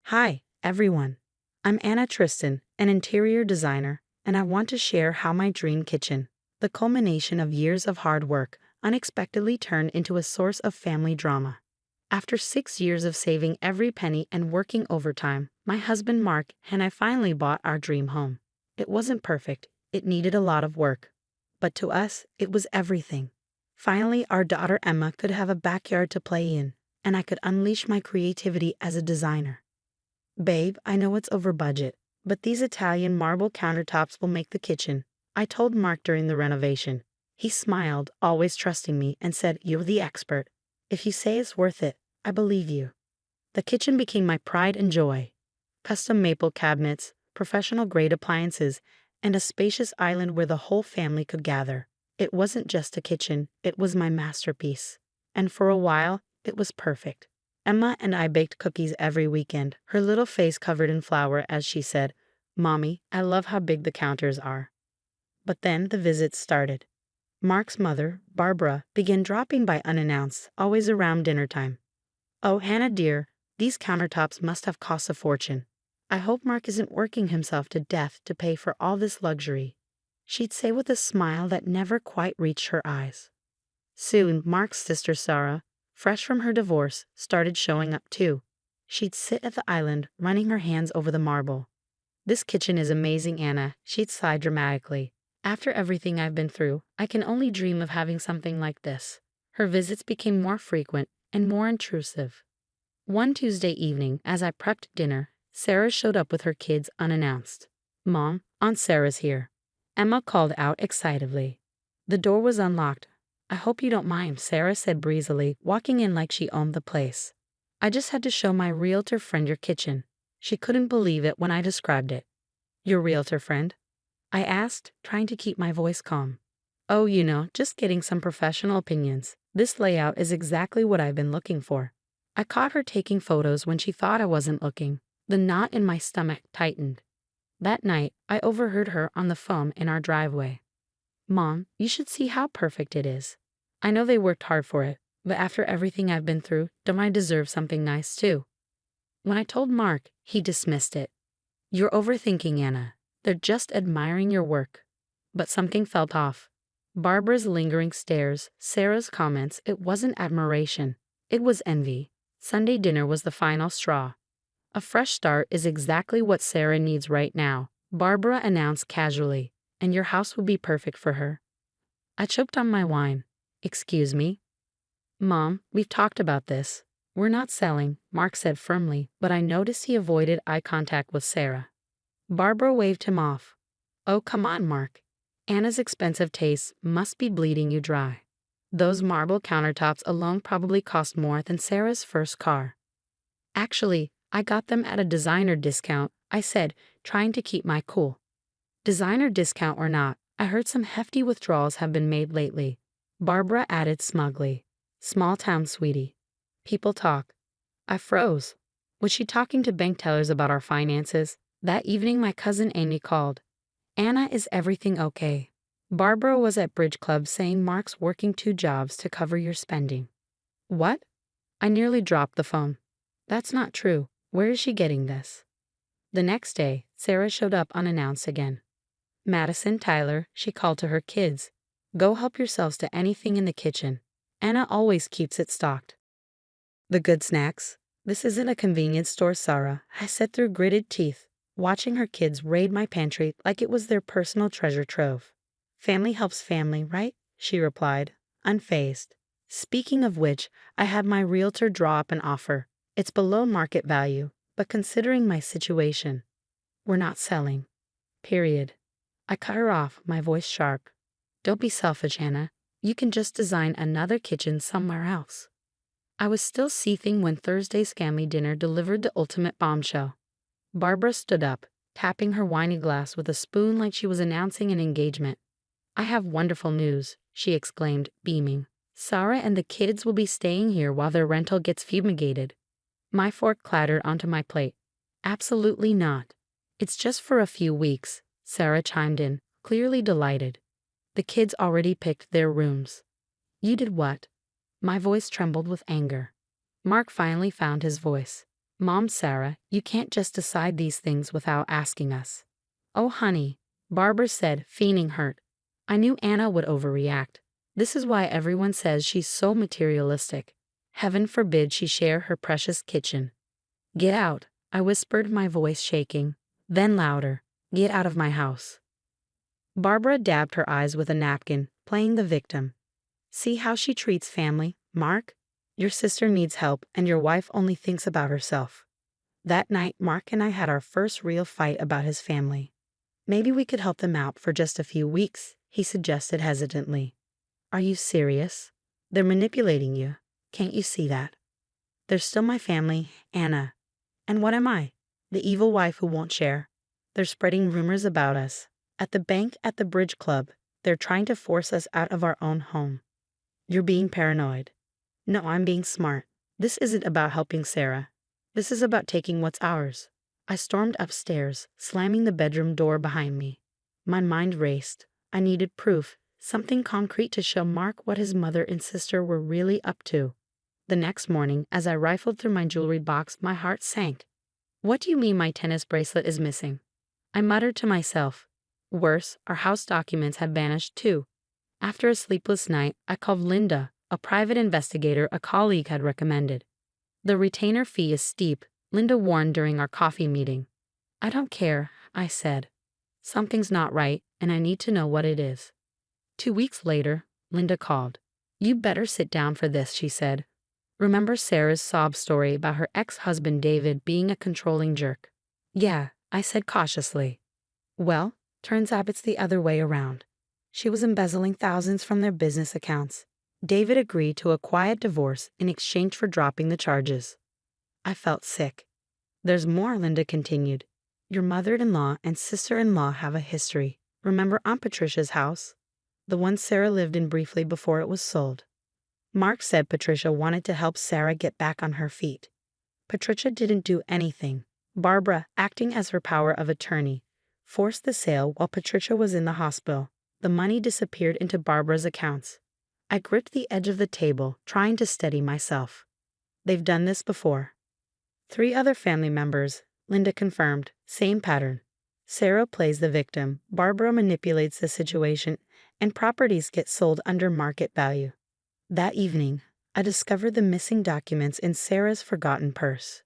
Hi, everyone. I'm Anna Tristan, an interior designer, and I want to share how my dream kitchen, the culmination of years of hard work, unexpectedly turned into a source of family drama. After 6 years of saving every penny and working overtime, my husband Mark and I finally bought our dream home. It wasn't perfect, it needed a lot of work. But to us, it was everything. Finally, our daughter Emma could have a backyard to play in, and I could unleash my creativity as a designer. Babe, I know it's over budget, but these Italian marble countertops will make the kitchen, I told Mark during the renovation. He smiled, always trusting me, and said, "You're the expert. If you say it's worth it, I believe you." The kitchen became my pride and joy. Custom maple cabinets, professional grade appliances, and a spacious island where the whole family could gather. It wasn't just a kitchen, it was my masterpiece. And for a while, it was perfect. Emma and I baked cookies every weekend, her little face covered in flour as she said, "Mommy, I love how big the counters are." But then the visits started. Mark's mother, Barbara, began dropping by unannounced, always around dinner time. "Oh, Hannah dear, these countertops must have cost a fortune. I hope Mark isn't working himself to death to pay for all this luxury," she'd say with a smile that never quite reached her eyes. Soon, Mark's sister Sarah, fresh from her divorce, started showing up too. She'd sit at the island, running her hands over the marble. "This kitchen is amazing, Anna," she'd sigh dramatically. "After everything I've been through, I can only dream of having something like this." Her visits became more frequent and more intrusive. One Tuesday evening, as I prepped dinner, Sarah showed up with her kids unannounced. "Mom, Aunt Sarah's here," Emma called out excitedly. The door was unlocked. "I hope you don't mind," Sarah said breezily, walking in like she owned the place. "I just had to show my realtor friend your kitchen." She couldn't believe it when I described it. "Your realtor friend?" I asked, trying to keep my voice calm. "Oh, just getting some professional opinions. This layout is exactly what I've been looking for." I caught her taking photos when she thought I wasn't looking. The knot in my stomach tightened. That night, I overheard her on the phone in our driveway. "Mom, you should see how perfect it is. I know they worked hard for it, but after everything I've been through, don't I deserve something nice too?" When I told Mark, he dismissed it. "You're overthinking, Anna. They're just admiring your work." But something felt off. Barbara's lingering stares, Sarah's comments, it wasn't admiration. It was envy. Sunday dinner was the final straw. "A fresh start is exactly what Sarah needs right now," Barbara announced casually, "and your house would be perfect for her." I choked on my wine. "Excuse me?" "Mom, we've talked about this. We're not selling," Mark said firmly, but I noticed he avoided eye contact with Sarah. Barbara waved him off. "Oh, come on, Mark. Anna's expensive tastes must be bleeding you dry. Those marble countertops alone probably cost more than Sarah's first car." "Actually, I got them at a designer discount," I said, trying to keep my cool. "Designer discount or not, I heard some hefty withdrawals have been made lately," Barbara added smugly. "Small town, sweetie. People talk." I froze. Was she talking to bank tellers about our finances? That evening my cousin Amy called. "Anna, is everything okay? Barbara was at bridge club saying Mark's working 2 jobs to cover your spending." "What?" I nearly dropped the phone. "That's not true. Where is she getting this?" The next day, Sarah showed up unannounced again. "Madison, Tyler," she called to her kids. "Go help yourselves to anything in the kitchen. Anna always keeps it stocked." "The good snacks? This isn't a convenience store, Sarah," I said through gritted teeth, watching her kids raid my pantry like it was their personal treasure trove. "Family helps family, right?" she replied, unfazed. "Speaking of which, I had my realtor draw up an offer. It's below market value, but considering my situation, we're not selling. Period." I cut her off, my voice sharp. "Don't be selfish, Anna. You can just design another kitchen somewhere else." I was still seething when Thursday's family dinner delivered the ultimate bombshell. Barbara stood up, tapping her winey glass with a spoon like she was announcing an engagement. "I have wonderful news," she exclaimed, beaming. "Sarah and the kids will be staying here while their rental gets fumigated." My fork clattered onto my plate. "Absolutely not. It's just for a few weeks," Sarah chimed in, clearly delighted. "The kids already picked their rooms." "You did what?" My voice trembled with anger. Mark finally found his voice. Mom, Sarah, you can't just decide these things without asking us. Oh, honey, Barbara said, feigning hurt. I knew Anna would overreact. This is why everyone says she's so materialistic. Heaven forbid she share her precious kitchen. Get out, I whispered, my voice shaking. Then louder, get out of my house. Barbara dabbed her eyes with a napkin, playing the victim. See how she treats family, Mark? Your sister needs help and your wife only thinks about herself. That night, Mark and I had our first real fight about his family. Maybe we could help them out for just a few weeks, he suggested hesitantly. Are you serious? They're manipulating you. Can't you see that? They're still my family, Anna. And what am I? The evil wife who won't share. They're spreading rumors about us. At the bank, at the bridge club, they're trying to force us out of our own home. You're being paranoid. No, I'm being smart. This isn't about helping Sarah. This is about taking what's ours. I stormed upstairs, slamming the bedroom door behind me. My mind raced. I needed proof, something concrete to show Mark what his mother and sister were really up to. The next morning, as I rifled through my jewelry box, my heart sank. What do you mean my tennis bracelet is missing? I muttered to myself. Worse, our house documents had vanished too. After a sleepless night, I called Linda, a private investigator a colleague had recommended. The retainer fee is steep, Linda warned during our coffee meeting. I don't care, I said. Something's not right, and I need to know what it is. 2 weeks later, Linda called. You better sit down for this, she said. Remember Sarah's sob story about her ex-husband David being a controlling jerk? Yeah, I said cautiously. Well, turns out it's the other way around. She was embezzling thousands from their business accounts. David agreed to a quiet divorce in exchange for dropping the charges. I felt sick. There's more, Linda continued. Your mother-in-law and sister-in-law have a history. Remember Aunt Patricia's house? The one Sarah lived in briefly before it was sold. Mark said Patricia wanted to help Sarah get back on her feet. Patricia didn't do anything. Barbara, acting as her power of attorney, forced the sale while Patricia was in the hospital. The money disappeared into Barbara's accounts. I gripped the edge of the table, trying to steady myself. They've done this before. 3 other family members, Linda confirmed. Same pattern. Sarah plays the victim, Barbara manipulates the situation, and properties get sold under market value. That evening, I discovered the missing documents in Sarah's forgotten purse.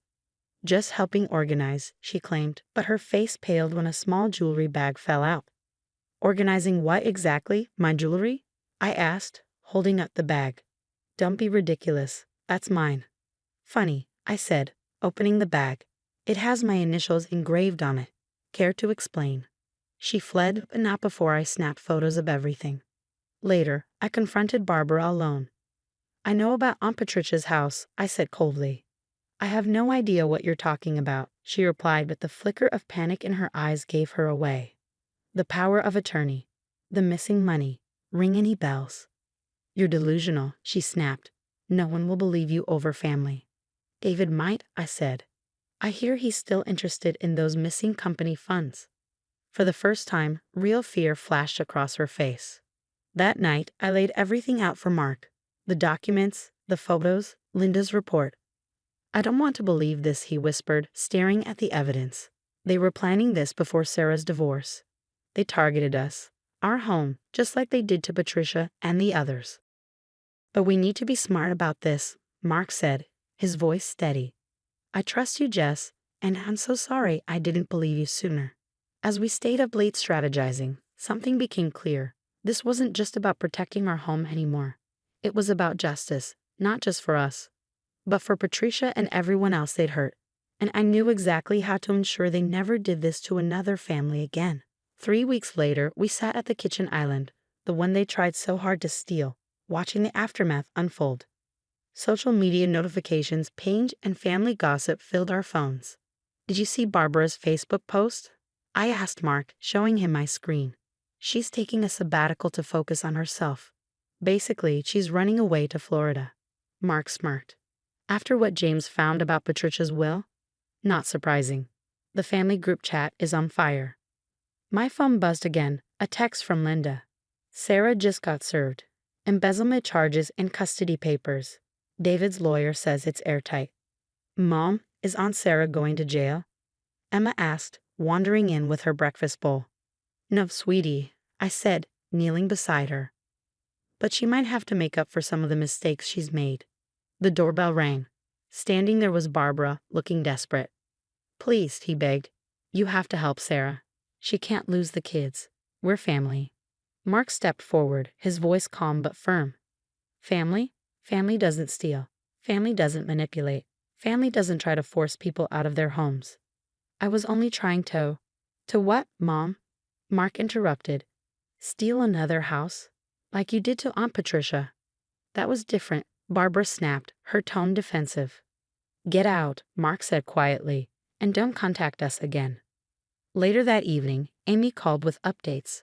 Just helping organize, she claimed, but her face paled when a small jewelry bag fell out. Organizing what exactly? My jewelry? I asked, holding up the bag. Don't be ridiculous. That's mine. Funny, I said, opening the bag. It has my initials engraved on it. Care to explain? She fled, but not before I snapped photos of everything. Later, I confronted Barbara alone. I know about Aunt Patricia's house, I said coldly. I have no idea what you're talking about, she replied, but the flicker of panic in her eyes gave her away. The power of attorney. The missing money. Ring any bells? You're delusional, she snapped. No one will believe you over family. David might, I said. I hear he's still interested in those missing company funds. For the first time, real fear flashed across her face. That night, I laid everything out for Mark. The documents, the photos, Linda's report. I don't want to believe this, he whispered, staring at the evidence. They were planning this before Sarah's divorce. They targeted us, our home, just like they did to Patricia and the others. But we need to be smart about this, Mark said, his voice steady. I trust you, Jess, and I'm so sorry I didn't believe you sooner. As we stayed up late strategizing, something became clear. This wasn't just about protecting our home anymore. It was about justice, not just for us, but for Patricia and everyone else they'd hurt. And I knew exactly how to ensure they never did this to another family again. 3 weeks later, we sat at the kitchen island, the one they tried so hard to steal, watching the aftermath unfold. Social media notifications, pinged, and family gossip filled our phones. Did you see Barbara's Facebook post? I asked Mark, showing him my screen. She's taking a sabbatical to focus on herself. Basically, she's running away to Florida. Mark smirked. After what James found about Patricia's will? Not surprising. The family group chat is on fire. My phone buzzed again, a text from Linda. Sarah just got served. Embezzlement charges and custody papers. David's lawyer says it's airtight. Mom, Is Aunt Sarah going to jail? Emma asked, wandering in with her breakfast bowl. No, sweetie, I said, kneeling beside her. But she might have to make up for some of the mistakes she's made. The doorbell rang. Standing there was Barbara, looking desperate. Please, he begged. You have to help Sarah. She can't lose the kids. We're family. Mark stepped forward, his voice calm but firm. Family? Family doesn't steal. Family doesn't manipulate. Family doesn't try to force people out of their homes. I was only trying to... To what, Mom? Mark interrupted. Steal another house? Like you did to Aunt Patricia. That was different, Barbara snapped, her tone defensive. Get out, Mark said quietly, and don't contact us again. Later that evening, Amy called with updates.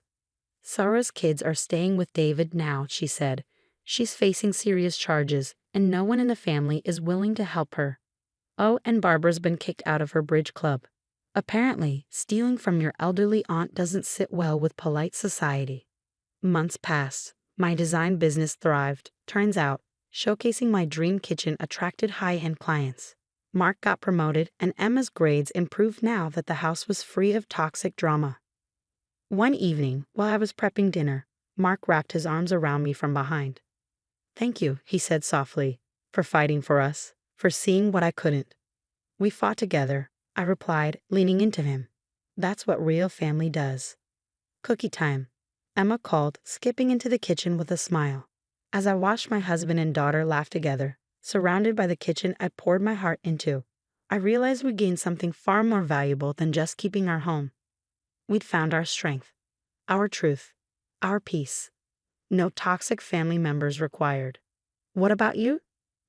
Sarah's kids are staying with David now, she said. She's facing serious charges, and no one in the family is willing to help her. Oh, and Barbara's been kicked out of her bridge club. Apparently, stealing from your elderly aunt doesn't sit well with polite society. Months passed. My design business thrived. Turns out, showcasing my dream kitchen attracted high-end clients. Mark got promoted, and Emma's grades improved now that the house was free of toxic drama. One evening, while I was prepping dinner, Mark wrapped his arms around me from behind. Thank you, he said softly, for fighting for us, for seeing what I couldn't. We fought together, I replied, leaning into him. That's what real family does. Cookie time, Emma called, skipping into the kitchen with a smile. As I watched my husband and daughter laugh together, surrounded by the kitchen I poured my heart into, I realized we gained something far more valuable than just keeping our home. We'd found our strength, our truth, our peace. No toxic family members required. What about you?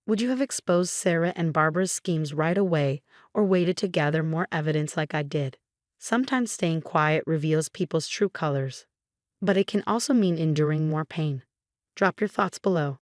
Would you have exposed Sarah and Barbara's schemes right away or waited to gather more evidence like I did? Sometimes staying quiet reveals people's true colors, but it can also mean enduring more pain. Drop your thoughts below.